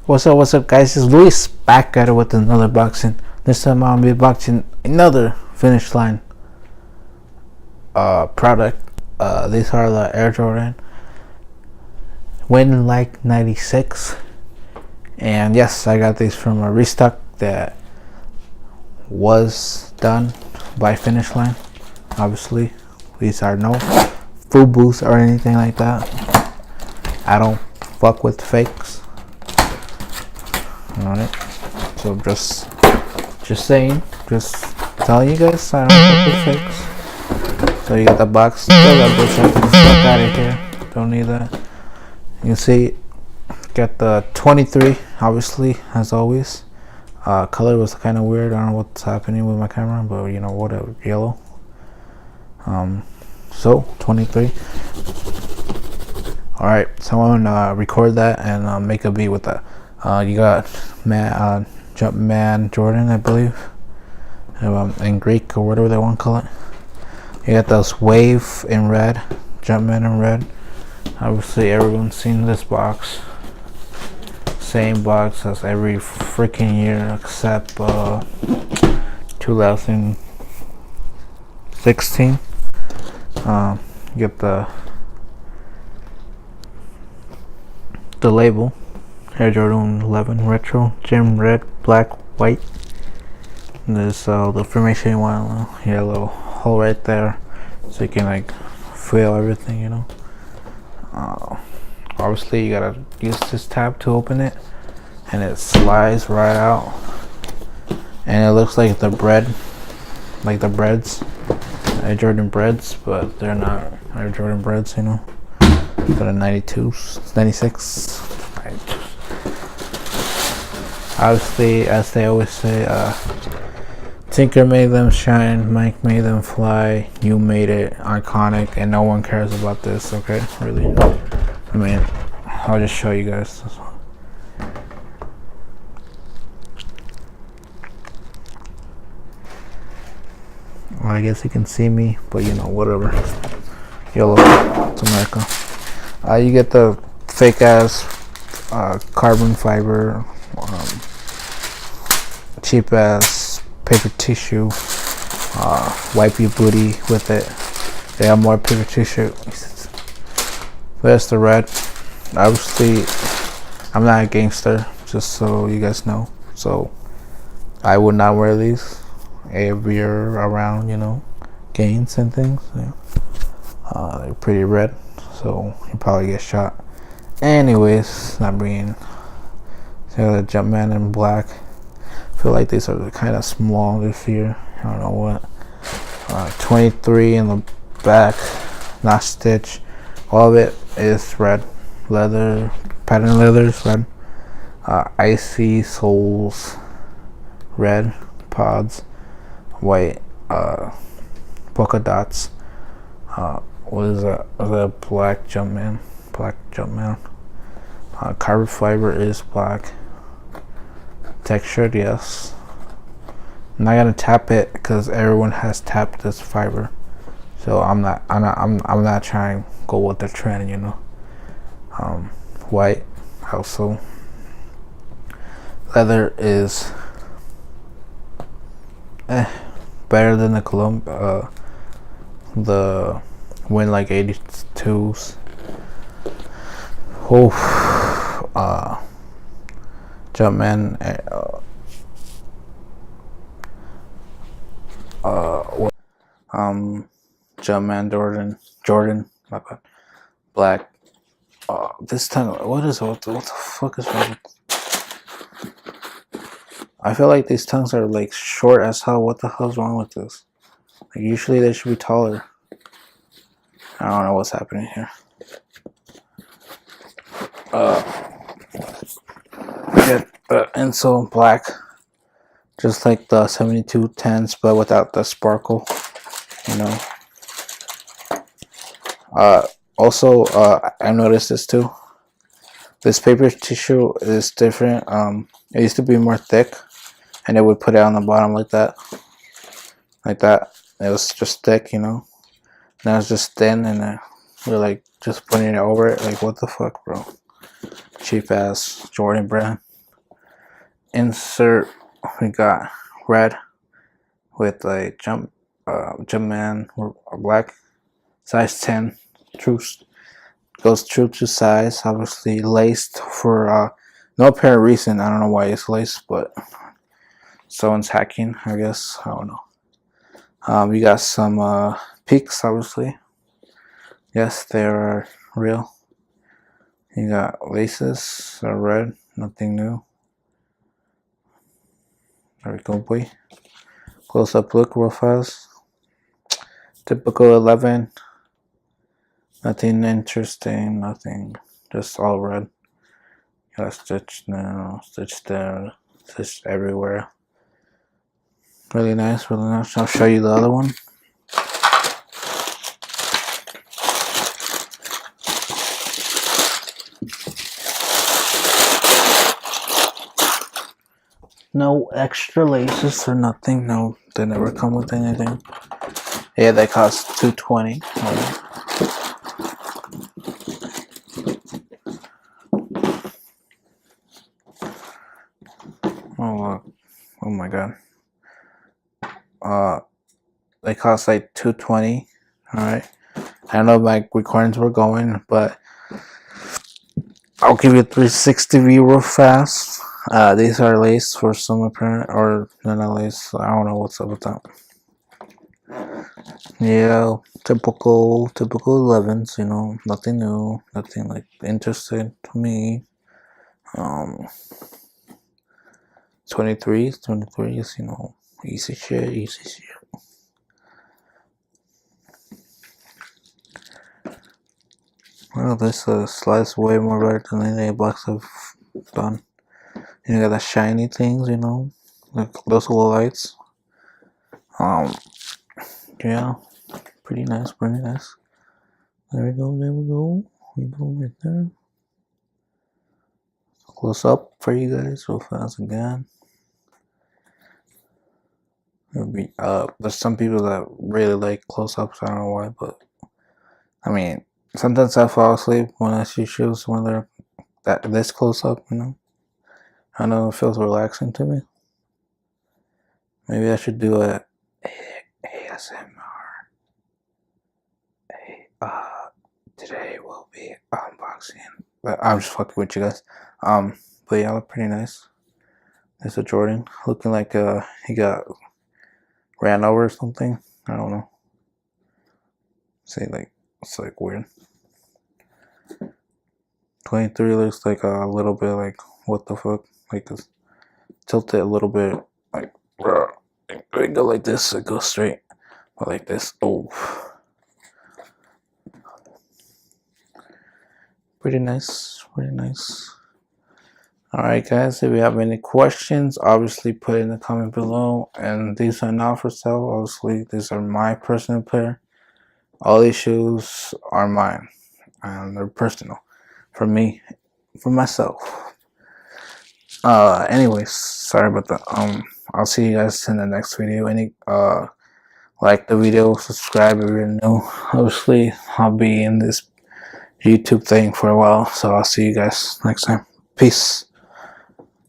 What's up, guys? It's Luis back at it with another boxing. This time I'll be boxing another Finish Line product. These are the Air Jordan Win Like 96. And yes, I got these from a restock that was done by Finish Line. Obviously, these are no FUBUs or anything like that. I don't fuck with fakes. Alright, so just saying, just telling you guys I don't fuck with fakes. So you got the box, still got this stuff out of here, don't need that. You can see, got the 23, obviously, as always. Color was kind of weird, I don't know what's happening with my camera, but you know, whatever, yellow. So, 23. Alright, so I'm gonna record that and make a beat with that. You got Jumpman Jordan, I believe, in Greek or whatever they want to call it. You got those Wave in red, Jumpman in red. Obviously, everyone's seen this box. Same box as every freaking year except 2016. You get the label. Air Jordan 11 Retro Gym Red, Black, White. And there's the information you want, a little hole right there, so you can like feel everything, you know. Obviously, you gotta use this tab to open it, and it slides right out. And it looks like the bread, like the breads, Air Jordan breads, but they're not Air Jordan breads, you know. They're 92s, 96. Obviously, as they always say, Tinker made them shine, Mike made them fly, you made it iconic, and no one cares about this, okay? Really. I mean, I'll just show you guys. Well, I guess you can see me, but you know, whatever. Yellow, it's America. You get the fake ass carbon fiber, cheap ass paper tissue, wipe your booty with it. They have more paper tissue. There's the red. Obviously, I'm not a gangster, just so you guys know. So I would not wear these if you're around, you know, gangs and things. Yeah. They're pretty red, so you probably get shot. Anyways, not bringing. So the Jumpman in black. I feel like these are kind of small this year. I don't know what. 23 in the back, not stitch. All of it is red. Leather, pattern leathers, red. Icy soles, red. Pods, white. Polka dots. What is that? The black Jumpman. Black Jumpman. Carbon fiber is black. Textured, yes. I'm not gonna tap it because everyone has tapped this fiber, so I'm not trying to go with the trend, you know. White also. Leather is better than the Columbia, the Win Like 82s. Oh, Jumpman. Jumpman Jordan. My bad. Black. This tongue. What the fuck is wrong with? I feel like these tongues are like short as hell. What the hell's wrong with this? Like, usually they should be taller. I don't know what's happening here. Get the insole black, just like the 7210s, but without the sparkle, you know. Also, I noticed this too. This paper tissue is different. It used to be more thick, and it would put it on the bottom like that, like that. It was just thick, you know. Now it's just thin, and we're like just putting it over it. Like, what the fuck, bro? Cheap ass Jordan brand. insert. We got red with a Jumpman black, size 10, true, goes true to size. Obviously laced for no apparent reason. I don't know why it's laced, but someone's hacking, I guess. I don't know. We got some peaks, obviously. Yes, they are real. You got laces, are red, nothing new. There we go, boy. Close up look real fast. Typical 11. Nothing interesting, nothing. Just all red. Got a stitch now, stitch there, stitch everywhere. Really nice, really nice. I'll show you the other one. No extra laces or nothing. No, they never come with anything. Yeah, they cost $220. Oh my god. They cost like $220. All right. I don't know if my recordings were going, but I'll give you 360 view real fast. These are lace for some apparent, or not lace. I don't know what's up with that. Yeah, typical 11s. You know, nothing new, nothing like interesting to me. 23s. You know, easy shit. Well, this slides way more better than any box I've done. You got the shiny things, you know, like those little lights. Yeah, pretty nice. There we go. We go right there. Close up for you guys real fast again. There's some people that really like close-ups. I don't know why, but I mean, sometimes I fall asleep when I see shoes when they're this close up. You know, I know it feels relaxing to me. Maybe I should do a ASMR. Today will be unboxing. I'm just fucking with you guys. But yeah, look pretty nice. There's a Jordan looking like he got ran over or something. I don't know. See, like it's like weird. 23 looks like a little bit like what the fuck, like it's tilted a little bit, like it go like this, it goes straight, but like this. Oh, pretty nice. Alright guys, if you have any questions, obviously put it in the comment below. And these are not for sale, obviously. These are my personal pair. All these shoes are mine and they're personal for me, for myself. Anyways, sorry about that. I'll see you guys in the next video. Like the video, subscribe if you're new. Obviously, I'll be in this YouTube thing for a while, so I'll see you guys next time. Peace.